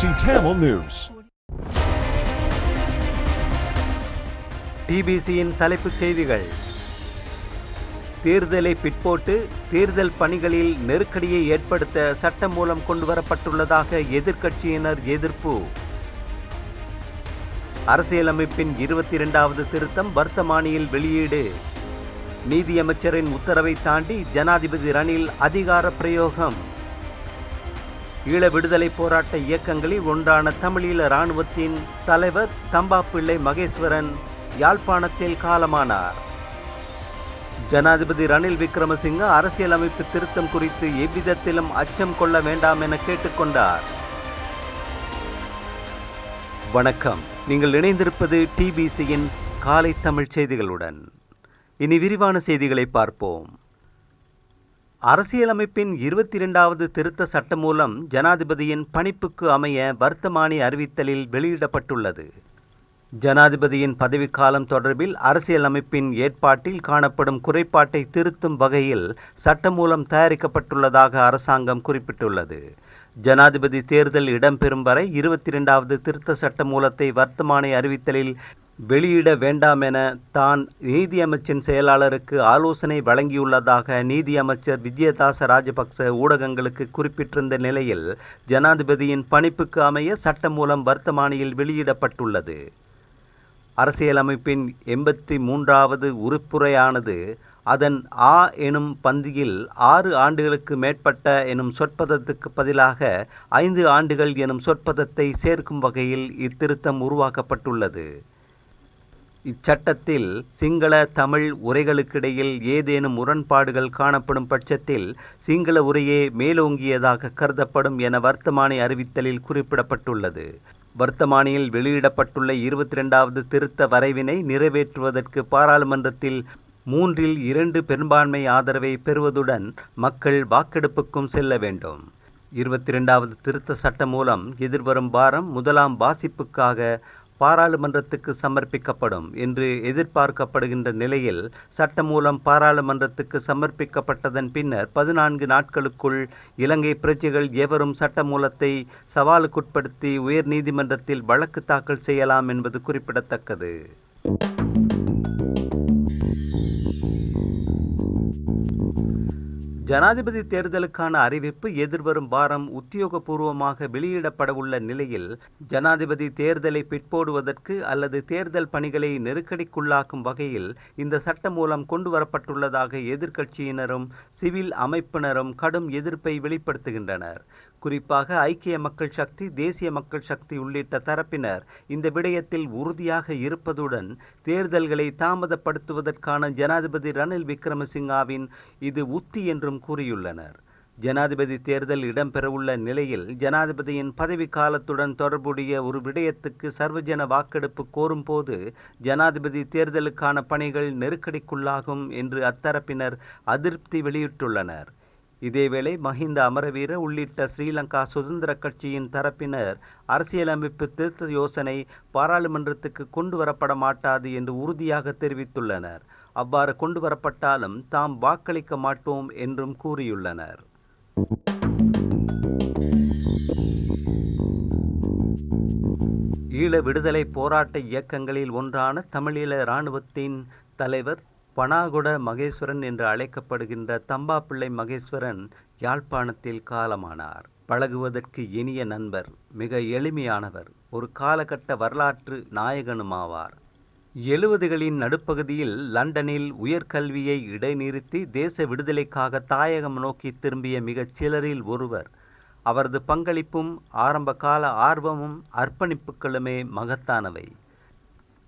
Tamil News. டிபிசியின் தலைப்புச் செய்திகள். தேர்தலை பிற்போட்டு தேர்தல் பணிகளில் நெருக்கடியை ஏற்படுத்த சட்டம் மூலம் கொண்டுவரப்பட்டுள்ளதாக எதிர்க்கட்சியினர் எதிர்ப்பு. அரசியலமைப்பின் 22வது திருத்தம் வர்த்தமானியில் வெளியீடு. நீதியமைச்சரின் உத்தரவை தாண்டி ஜனாதிபதி ரணில் அதிகார பிரயோகம். ஈழ விடுதலை போராட்ட இயக்கங்களில் ஒன்றான தமிழீழ இராணுவத்தின் தலைவர் தம்பாப்பிள்ளை மகேஸ்வரன் யாழ்ப்பாணத்தில் காலமானார். ஜனாதிபதி ரணில் விக்ரமசிங்க அரசியலமைப்பு திருத்தம் குறித்து எவ்விதத்திலும் அச்சம் கொள்ள வேண்டாம் என கேட்டுக்கொண்டார். வணக்கம், நீங்கள் இணைந்திருப்பது டிபிசியின் காலை தமிழ் செய்திகளுடன். இனி விரிவான செய்திகளை பார்ப்போம். அரசியலமைப்பின் 22வது திருத்த சட்டம் மூலம் ஜனாதிபதியின் பணிப்புக்கு அமைய வர்த்தமானி அறிவித்தலில் வெளியிடப்பட்டுள்ளது. ஜனாதிபதியின் பதவிக்காலம் தொடர்பில் அரசியலமைப்பின் ஏற்பாட்டில் காணப்படும் குறைபாட்டை திருத்தும் வகையில் சட்டமூலம் தயாரிக்கப்பட்டுள்ளதாக அரசாங்கம் குறிப்பிட்டுள்ளது. ஜனாதிபதி தேர்தல் இடம்பெறும் வரை 22வது திருத்த சட்ட மூலத்தை வர்த்தமானி அறிவித்தலில் வெளியிட வேண்டாம் என தான் நீதியமைச்சின் செயலாளருக்கு ஆலோசனை வழங்கியுள்ளதாக நீதியமைச்சர் விஜயதாச ராஜபக்ச ஊடகங்களுக்கு குறிப்பிட்டிருந்த நிலையில் ஜனாதிபதியின் பணிப்புக்கு அமைய சட்டம் மூலம் வர்த்தமானியில் வெளியிடப்பட்டுள்ளது. அரசியலமைப்பின் 83வது உறுப்புரையானது அதன் ஆ எனும் பந்தியில் 6 ஆண்டுகளுக்கு மேற்பட்ட எனும் சொற்பதத்துக்கு பதிலாக 5 ஆண்டுகள் எனும் சொற்பதத்தை சேர்க்கும் வகையில் இத்திருத்தம் உருவாக்கப்பட்டுள்ளது. இச்சட்டத்தில் சிங்கள தமிழ் உரைகளுக்கிடையில் ஏதேனும் முரண்பாடுகள் காணப்படும் பட்சத்தில் சிங்கள உரையே மேலோங்கியதாக கருதப்படும் என வர்த்தமானி அறிவித்தலில் குறிப்பிடப்பட்டுள்ளது. வர்த்தமானியில் வெளியிடப்பட்டுள்ள 22வது திருத்த வரைவினை நிறைவேற்றுவதற்கு பாராளுமன்றத்தில் 3/2 பெரும்பான்மை ஆதரவை பெறுவதுடன் மக்கள் வாக்கெடுப்புக்கும் செல்ல வேண்டும். 22வது திருத்த சட்டம் மூலம் எதிர்வரும் வாரம் 1ஆம் வாசிப்புக்காக பாராளுமன்றத்துக்கு சமர்ப்பிக்கப்படும் என்று எதிர்பார்க்கப்படுகின்ற நிலையில் சட்டமூலம் பாராளுமன்றத்துக்கு சமர்ப்பிக்கப்பட்டதன் பின்னர் 14 நாட்களுக்குள் இலங்கை பிரஜைகள் எவரும் சட்டமூலத்தை சவாலுக்குட்படுத்தி உயர் நீதிமன்றத்தில் வழக்கு தாக்கல் செய்யலாம் என்பது குறிப்பிடத்தக்கது. ஜனாதிபதி தேர்தலுக்கான அறிவிப்பு எதிர்வரும் வாரம் உத்தியோகபூர்வமாக வெளியிடப்படவுள்ள நிலையில் ஜனாதிபதி தேர்தலை பிற்போடுவதற்கு அல்லது தேர்தல் பணிகளை நெருக்கடிக்குள்ளாக்கும் வகையில் இந்த சட்டம் மூலம் கொண்டுவரப்பட்டுள்ளதாக எதிர்க்கட்சியினரும் சிவில் அமைப்பினரும் கடும் எதிர்ப்பை வெளிப்படுத்துகின்றனர். குறிப்பாக ஐக்கிய மக்கள் சக்தி, தேசிய மக்கள் சக்தி உள்ளிட்ட தரப்பினர் இந்த விடயத்தில் உறுதியாக இருப்பதுடன் தேர்தல்களை தாமதப்படுத்துவதற்கான ஜனாதிபதி ரணில் விக்ரமசிங்காவின் இது உத்தி என்றும் கூறியுள்ளனர். ஜனாதிபதி தேர்தல் இடம்பெறவுள்ள நிலையில் ஜனாதிபதியின் பதவி காலத்துடன் தொடர்புடைய ஒரு விடயத்துக்கு சர்வஜன வாக்கெடுப்பு கோரும் போது ஜனாதிபதி தேர்தலுக்கான பணிகள் நெருக்கடிக்குள்ளாகும் என்று அத்தரப்பினர் அதிருப்தி வெளியிட்டுள்ளனர். இதேவேளை மஹிந்த அமரவீர உள்ளிட்ட ஸ்ரீலங்கா சுதந்திர கட்சியின் தரப்பினர் அரசியலமைப்பு திருத்த யோசனை பாராளுமன்றத்துக்கு கொண்டு வரப்பட மாட்டாது என்று உறுதியாக தெரிவித்துள்ளனர். அவ்வாறு கொண்டு வரப்பட்டாலும் தாம் வாக்களிக்க மாட்டோம் என்றும் கூறியுள்ளனர். ஈழ விடுதலை போராட்ட இயக்கங்களில் ஒன்றான தமிழீழ இராணுவத்தின் தலைவர் பனாகுட மகேஸ்வரன் என்று அழைக்கப்படுகின்ற தம்பாப்பிள்ளை மகேஸ்வரன் யாழ்ப்பாணத்தில் காலமானார். பழகுவதற்கு இனிய நண்பர், மிக எளிமையானவர், ஒரு காலகட்ட வரலாற்று நாயகனுமாவார். 70களின் நடுப்பகுதியில் லண்டனில் உயர்கல்வியை இடைநிறுத்தி தேச விடுதலைக்காக தாயகம் நோக்கி திரும்பிய மிகச் சிலரில் ஒருவர். அவரது பங்களிப்பும் ஆரம்ப கால ஆர்வமும் அர்ப்பணிப்புகளுமே மகத்தானவை.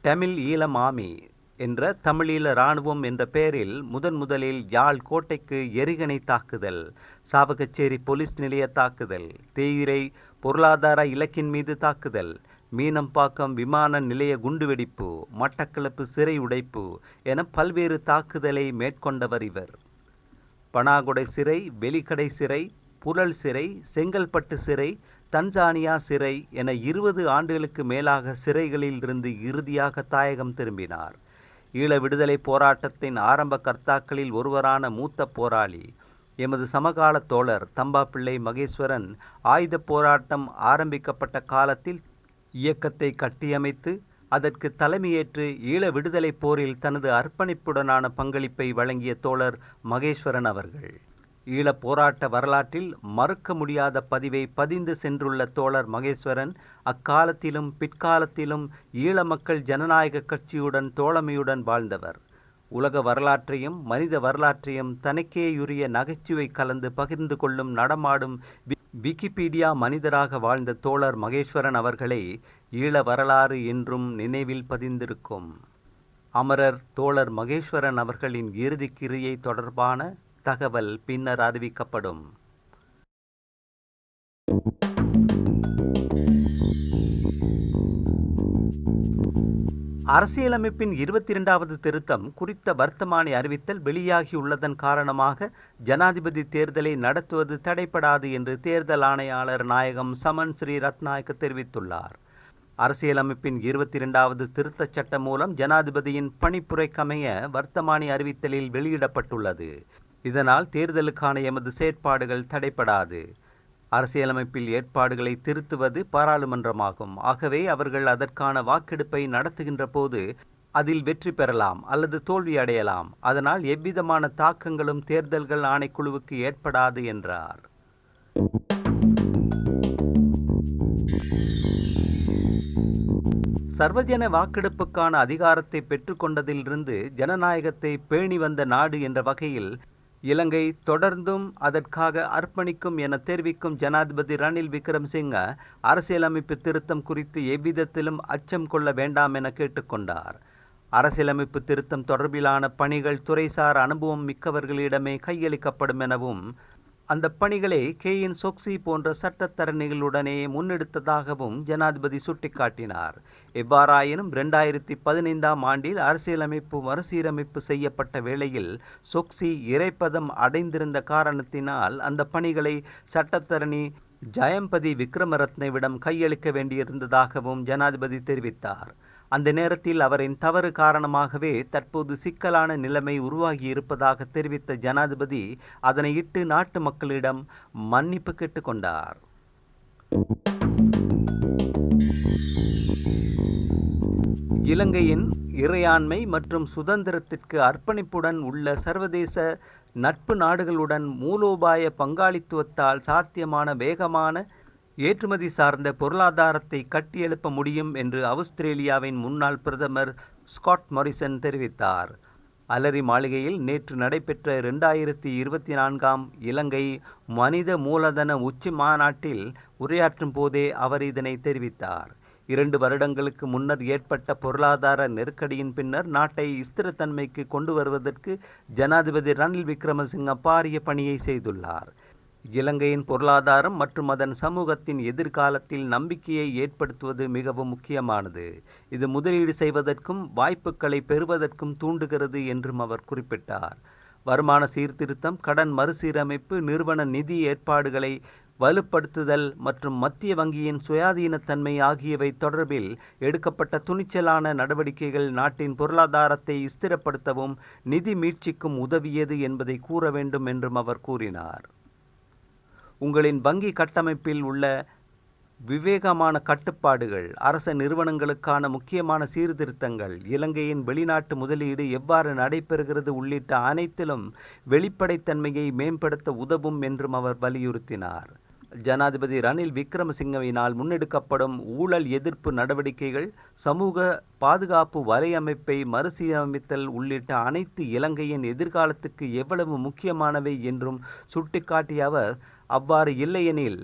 தமிழ் ஈழம் ஆமி என்ற தமிழீழ இராணுவம் என்ற பெயரில் முதலில் யாழ் கோட்டைக்கு எறிகணை தாக்குதல், சாவகச்சேரி போலீஸ் நிலைய தாக்குதல், தேயிரை பொருளாதார இலக்கின் மீது தாக்குதல், மீனம்பாக்கம் விமான நிலைய குண்டுவெடிப்பு, மட்டக்களப்பு சிறை உடைப்பு என பல்வேறு தாக்குதலை மேற்கொண்டவர் இவர். பனாகுடை சிறை, வெலிக்கடை சிறை, புழல் சிறை, செங்கல்பட்டு சிறை, தன்சானியா சிறை என 20 ஆண்டுகளுக்கு மேலாக சிறைகளில் இருந்து இறுதியாக தாயகம் திரும்பினார். ஈழ விடுதலை போராட்டத்தின் ஆரம்ப கர்த்தாக்களில் ஒருவரான மூத்த போராளி எமது சமகால தோழர் தம்பாப்பிள்ளை மகேஸ்வரன் ஆயுதப் போராட்டம் ஆரம்பிக்கப்பட்ட காலத்தில் இயக்கத்தை கட்டியமைத்து அதற்கு தலைமையேற்று ஈழ விடுதலைப் போரில் தனது அர்ப்பணிப்புடனான பங்களிப்பை வழங்கிய தோழர் மகேஸ்வரன் அவர்கள். ஈழப் போராட்ட வரலாற்றில் மறுக்க முடியாத பதிவை பதிந்து சென்றுள்ள தோழர் மகேஸ்வரன் அக்காலத்திலும் பிற்காலத்திலும் ஈழ மக்கள் ஜனநாயக கட்சியுடன் தோழமையுடன் வாழ்ந்தவர். உலக வரலாற்றையும் மனித வரலாற்றையும் தனக்கேயுரிய நகைச்சுவை கலந்து பகிர்ந்து கொள்ளும் நடமாடும் விக்கிபீடியா மனிதராக வாழ்ந்த தோழர் மகேஸ்வரன் அவர்களை ஈழ வரலாறு என்றும் நினைவில் பதிந்திருக்கும். அமரர் தோழர் மகேஸ்வரன் அவர்களின் இறுதிக் கிரியை தொடர்பான தகவல் பின்னர் அறிவிக்கப்படும். அரசியலமைப்பின் 22வது திருத்தம் குறித்த வர்த்தமானி அறிவித்தல் வெளியாகியுள்ளதன் காரணமாக ஜனாதிபதி தேர்தலை நடத்துவது தடைபடாது என்று தேர்தல் ஆணையாளர் நாயகம் சமன் ஸ்ரீ ரத்நாயக்க தெரிவித்துள்ளார். அரசியலமைப்பின் 22வது திருத்தச் சட்டம் மூலம் ஜனாதிபதியின் பணிப்புரைக்கமைய வர்த்தமானி அறிவித்தலில் வெளியிடப்பட்டுள்ளது. இதனால் தேர்தலுக்கான எமது செயற்பாடுகள் தடைபடாது. அரசியலமைப்பில் ஏற்பாடுகளை திருத்துவது பாராளுமன்றமாகும். ஆகவே அவர்கள் அதற்கான வாக்கெடுப்பை நடத்துகின்ற போது அதில் வெற்றி பெறலாம் அல்லது தோல்வி அடையலாம். அதனால் எவ்விதமான தாக்கங்களும் தேர்தல்கள் ஆணைக்குழுவுக்கு ஏற்படாது என்றார். சர்வஜன வாக்கெடுப்புக்கான அதிகாரத்தை பெற்றுக்கொண்டதிலிருந்து ஜனநாயகத்தை பேணி வந்த நாடு என்ற வகையில் இலங்கை தொடர்ந்தும் அதற்காக அர்ப்பணிக்கும் என தெரிவிக்கும் ஜனாதிபதி ரணில் விக்ரமசிங்க அரசியலமைப்பு திருத்தம் குறித்து எவ்விதத்திலும் அச்சம் கொள்ள வேண்டாம் என கேட்டுக்கொண்டார். அரசியலமைப்பு திருத்தம் தொடர்பிலான பணிகள் துறைசார் அனுபவம் மிக்கவர்களிடமே கையளிக்கப்படும் எனவும் அந்த பணிகளை கேயின் சொக்சி போன்ற சட்டத்தரணிகளுடனே முன்னெடுத்ததாகவும் ஜனாதிபதி சுட்டிக்காட்டினார். எவ்வாறாயினும் 2015ஆம் ஆண்டில் அரசியலமைப்பு மறுசீரமைப்பு செய்யப்பட்ட வேளையில் சொக்சி இறைப்பதம் அடைந்திருந்த காரணத்தினால் அந்த பணிகளை சட்டத்தரணி ஜயம்பதி விக்ரமரத்னவிடம் கையளிக்க வேண்டியிருந்ததாகவும் ஜனாதிபதி தெரிவித்தார். அந்த நேரத்தில் அவரின் தவறு காரணமாகவே தற்போது சிக்கலான நிலைமை உருவாகியிருப்பதாக தெரிவித்த ஜனாதிபதி அதனையிட்டு நாட்டு மக்களிடம் மன்னிப்பு கேட்டுக்கொண்டார். இலங்கையின் இறையாண்மை மற்றும் சுதந்திரத்திற்கு அர்ப்பணிப்புடன் உள்ள சர்வதேச நட்பு நாடுகளுடன் மூலோபாய பங்காளித்துவத்தால் சாத்தியமான வேகமான ஏற்றுமதி சார்ந்த பொருளாதாரத்தை கட்டியெழுப்ப முடியும் என்று ஆஸ்திரேலியாவின் முன்னாள் பிரதமர் ஸ்காட் மொரிசன் தெரிவித்தார். அலரி மாளிகையில் நேற்று நடைபெற்ற 2024ஆம் இலங்கை மனித மூலதன உச்சி மாநாட்டில் உரையாற்றும் போதே அவர் இதனை தெரிவித்தார். 2 வருடங்களுக்கு முன்னர் ஏற்பட்ட பொருளாதார நெருக்கடியின் பின்னர் நாட்டை ஸ்திரத்தன்மைக்கு கொண்டு வருவதற்கு ஜனாதிபதி ரணில் விக்ரமசிங்க பாரிய பணியை செய்துள்ளார். இலங்கையின் பொருளாதாரம் மற்றும் அதன் சமூகத்தின் எதிர்காலத்தில் நம்பிக்கையை ஏற்படுத்துவது மிகவும் முக்கியமானது. இது முதலீடு செய்வதற்கும் வாய்ப்புகளை பெறுவதற்கும் தூண்டுகிறது என்றும் அவர் குறிப்பிட்டார். வருமான சீர்திருத்தம், கடன் மறுசீரமைப்பு, நிறுவன நிதி ஏற்பாடுகளை வலுப்படுத்துதல் மற்றும் மத்திய வங்கியின் சுயாதீனத்தன்மை ஆகியவை தொடர்பில் எடுக்கப்பட்ட துணிச்சலான நடவடிக்கைகள் நாட்டின் பொருளாதாரத்தை ஸ்திரப்படுத்தவும் நிதி மீட்சிக்கும் உதவியது என்பதை கூற வேண்டும் என்றும் அவர் கூறினார். உங்களின் வங்கி கட்டமைப்பில் உள்ள விவேகமான கட்டுப்பாடுகள், அரச நிறுவனங்களுக்கான முக்கியமான சீர்திருத்தங்கள், இலங்கையின் வெளிநாட்டு முதலீடு எவ்வாறு நடைபெறுகிறது உள்ளிட்ட அனைத்திலும் வெளிப்படைத்தன்மையை மேம்படுத்த உதவும் என்றும் அவர் வலியுறுத்தினார். ஜனாதிபதி ரணில் விக்ரமசிங்கவினால் முன்னெடுக்கப்படும் ஊழல் எதிர்ப்பு நடவடிக்கைகள், சமூக பாதுகாப்பு வலையமைப்பை மறுசீரமைத்தல் உள்ளிட்ட அனைத்து இலங்கையின் எதிர்காலத்துக்கு எவ்வளவு முக்கியமானவை என்றும் சுட்டிக்காட்டிய அவர், அவ்வாறு இல்லையெனில்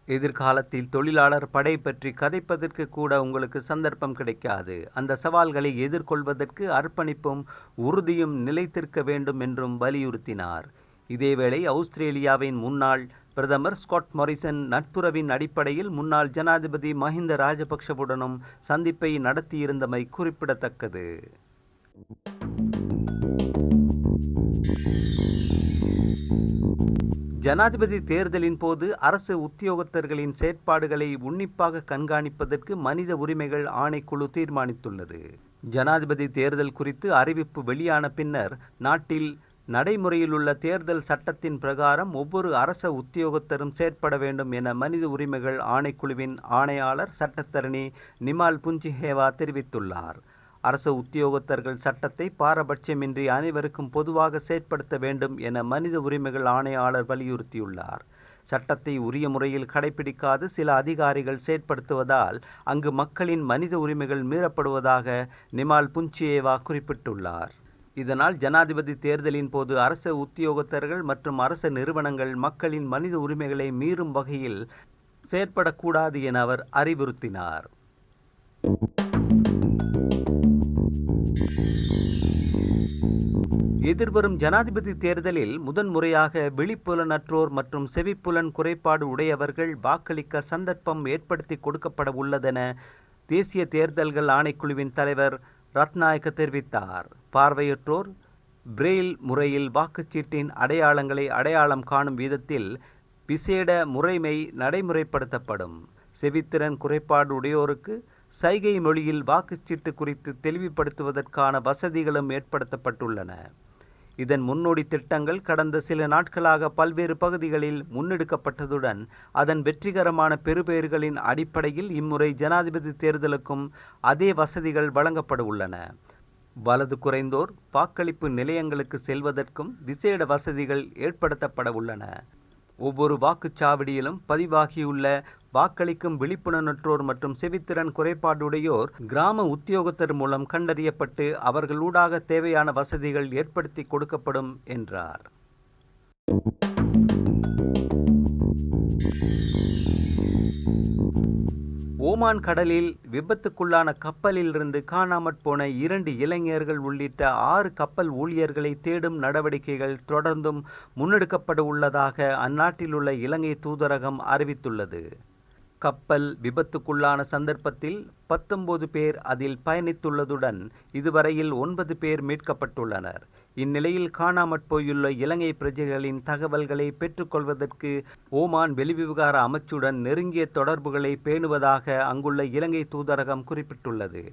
எதிர்காலத்தில் தொழிலாளர் படை பற்றி கதைப்பதற்கு கூட உங்களுக்கு சந்தர்ப்பம் கிடைக்காது. அந்த சவால்களை எதிர்கொள்வதற்கு அர்ப்பணிப்பும் உறுதியும் நிலைத்திருக்க வேண்டும் என்றும் வலியுறுத்தினார். இதேவேளை ஆஸ்திரேலியாவின் முன்னாள் பிரதமர் ஸ்காட் மொரிசன் நட்புறவின் அடிப்படையில் முன்னாள் ஜனாதிபதி மஹிந்த ராஜபக்ஷவுடனும் சந்திப்பை நடத்தியிருந்தமை குறிப்பிடத்தக்கது. ஜனாதிபதி தேர்தலின் போது அரசு உத்தியோகத்தர்களின் செயற்பாடுகளை உன்னிப்பாக கண்காணிப்பதற்கு மனித உரிமைகள் ஆணைக்குழு தீர்மானித்துள்ளது. ஜனாதிபதி தேர்தல் குறித்து அறிவிப்பு வெளியான பின்னர் நாட்டில் நடைமுறையில் உள்ள தேர்தல் சட்டத்தின் பிரகாரம் ஒவ்வொரு அரச உத்தியோகத்தரும் செயற்பட வேண்டும் என மனித உரிமைகள் ஆணைக்குழுவின் ஆணையாளர் சட்டத்தரணி நிமால் புஞ்சிஹேவா தெரிவித்துள்ளார். அரச உத்தியோகத்தர்கள் சட்டத்தை பாரபட்சமின்றி அனைவருக்கும் பொதுவாக செயற்படுத்த வேண்டும் என மனித உரிமைகள் ஆணையாளர் வலியுறுத்தியுள்ளார். சட்டத்தை உரிய முறையில் கடைபிடிக்காது சில அதிகாரிகள் செயற்படுத்துவதால் அங்கு மக்களின் மனித உரிமைகள் மீறப்படுவதாக நிமால் புஞ்சிஹேவா குறிப்பிட்டுள்ளார். இதனால் ஜனாதிபதி தேர்தலின் போது அரச உத்தியோகத்தர்கள் மற்றும் அரச நிறுவனங்கள் மக்களின் மனித உரிமைகளை மீறும் வகையில் செயற்படக்கூடாது என அவர் அறிவுறுத்தினார். எதிர்வரும் ஜனாதிபதி தேர்தலில் முதன்முறையாக விழிப்புலனற்றோர் மற்றும் செவிப்புலன் குறைபாடு உடையவர்கள் வாக்களிக்க சந்தர்ப்பம் ஏற்படுத்தி கொடுக்கப்பட உள்ளதென தேசிய தேர்தல்கள் ஆணைக்குழுவின் தலைவர் ரத்நாயக்க தெரிவித்தார். பார்வையற்றோர் பிரெயில் முறையில் வாக்குச்சீட்டின் அடையாளங்களை அடையாளம் காணும் விதத்தில் விசேட முறைமை நடைமுறைப்படுத்தப்படும். செவித்திறன் குறைபாடு உடையோருக்கு சைகை மொழியில் வாக்குச்சீட்டு குறித்து தெளிவுபடுத்துவதற்கான வசதிகளும் ஏற்படுத்தப்பட்டுள்ளன. இதன் முன்னோடி திட்டங்கள் கடந்த சில நாட்களாக பல்வேறு பகுதிகளில் முன்னெடுக்கப்பட்டதுடன் அதன் வெற்றிகரமான பெறுபேறுகளின் அடிப்படையில் இம்முறை ஜனாதிபதி தேர்தலுக்கும் அதே வசதிகள் வழங்கப்பட உள்ளன. வலது குறைந்தோர் வாக்களிப்பு நிலையங்களுக்கு செல்வதற்கும் விசேட வசதிகள் ஏற்படுத்தப்பட உள்ளன. ஒவ்வொரு வாக்குச்சாவடியிலும் பதிவாகியுள்ள வாக்களிக்கும் விழிப்புணர்வற்றோர் மற்றும் செவித்திறன் குறைபாடுடையோர் கிராம உத்தியோகத்தர் மூலம் கண்டறியப்பட்டு அவர்களூடாக தேவையான வசதிகள் ஏற்படுத்தி கொடுக்கப்படும் என்றார். ஓமான் கடலில் விபத்துக்குள்ளான கப்பலிலிருந்து காணாமற் போன 2 இளைஞர்கள் உள்ளிட்ட 6 கப்பல் ஊழியர்களை தேடும் நடவடிக்கைகள் தொடர்ந்தும் முன்னெடுக்கப்பட உள்ளதாக அந்நாட்டில் உள்ள இலங்கை தூதரகம் அறிவித்துள்ளது. கப்பல் விபத்துக்குள்ளான சந்தர்ப்பத்தில் 19 பேர் அதில் பயணித்துள்ளதுடன் இதுவரையில் 9 பேர் மீட்கப்பட்டுள்ளனர். இந்நிலையில் காணாமற் போயுள்ள இலங்கை பிரஜைகளின் தகவல்களை பெற்றுக்கொள்வதற்கு ஓமான் வெளிவிவகார அமைச்சுடன் நெருங்கிய தொடர்புகளை பேணுவதாக அங்குள்ள இலங்கை தூதரகம் குறிப்பிட்டுள்ளது.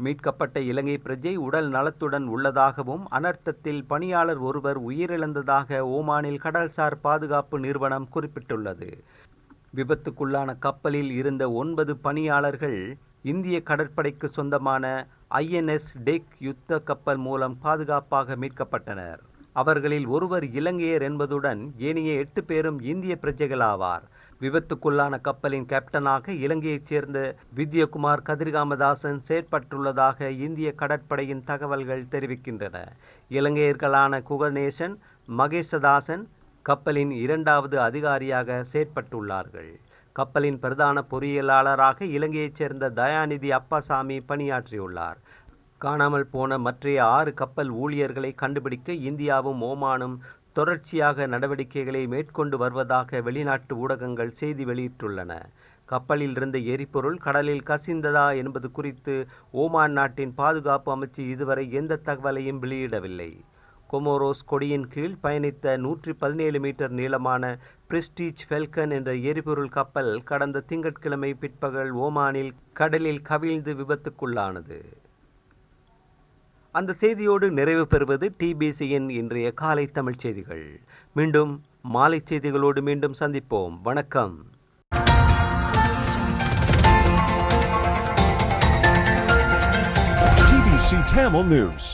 மீட்கப்பட்ட இலங்கை பிரஜை உடல் நலத்துடன் உள்ளதாகவும் அனர்த்தத்தில் பணியாளர் ஒருவர் உயிரிழந்ததாக ஓமானில் கடல்சார் பாதுகாப்பு நிறுவனம் குறிப்பிட்டுள்ளது. விபத்துக்குள்ளான கப்பலில் இருந்த 9 பணியாளர்கள் இந்திய கடற்படைக்கு சொந்தமான INS டெக் யுத்த கப்பல் மூலம் பாதுகாப்பாக மீட்கப்பட்டனர். அவர்களில் ஒருவர் இலங்கையர் என்பதுடன் ஏனைய 8 பேரும் இந்திய பிரஜைகள் ஆவார். விபத்துக்குள்ளான கப்பலின் கேப்டனாக இலங்கையைச் சேர்ந்த வித்யகுமார் கதிர்காமதாசன் செயற்பட்டுள்ளதாக இந்திய கடற்படையின் தகவல்கள் தெரிவிக்கின்றன. இலங்கையர்களான குகநேசன், மகேசதாசன் கப்பலின் 2வது அதிகாரியாக செயற்பட்டுள்ளார்கள். கப்பலின் பிரதான பொறியியலாளராக இலங்கையைச் சேர்ந்த தயாநிதி அப்பாசாமி பணியாற்றியுள்ளார். காணாமல் போன மற்றைய 6 கப்பல் ஊழியர்களை கண்டுபிடிக்க இந்தியாவும் ஓமானும் தொடர்ச்சியாக நடவடிக்கைகளை மேற்கொண்டு வருவதாக வெளிநாட்டு ஊடகங்கள் செய்தி வெளியிட்டுள்ளன. கப்பலில் இருந்த எரிபொருள் கடலில் கசிந்ததா என்பது குறித்து ஓமான் நாட்டின் பாதுகாப்பு அமைச்சு இதுவரை எந்த தகவலையும் வெளியிடவில்லை. கொமோரோஸ் கொடியின் கீழ் பயணித்த 117 மீட்டர் நீளமான பிரெஸ்டீஜ் ஃபெல்கன் என்ற எரிபொருள் கப்பல் கடந்த திங்கட்கிழமை பிற்பகல் ஓமானில் கடலில் கவிழ்ந்து விபத்துக்குள்ளானது. அந்த செய்தியோடு நிறைவு பெறுவது TBCயின் இன்றைய காலை தமிழ் செய்திகள். மீண்டும் மாலை செய்திகளோடு மீண்டும் சந்திப்போம். வணக்கம். TBC Tamil News.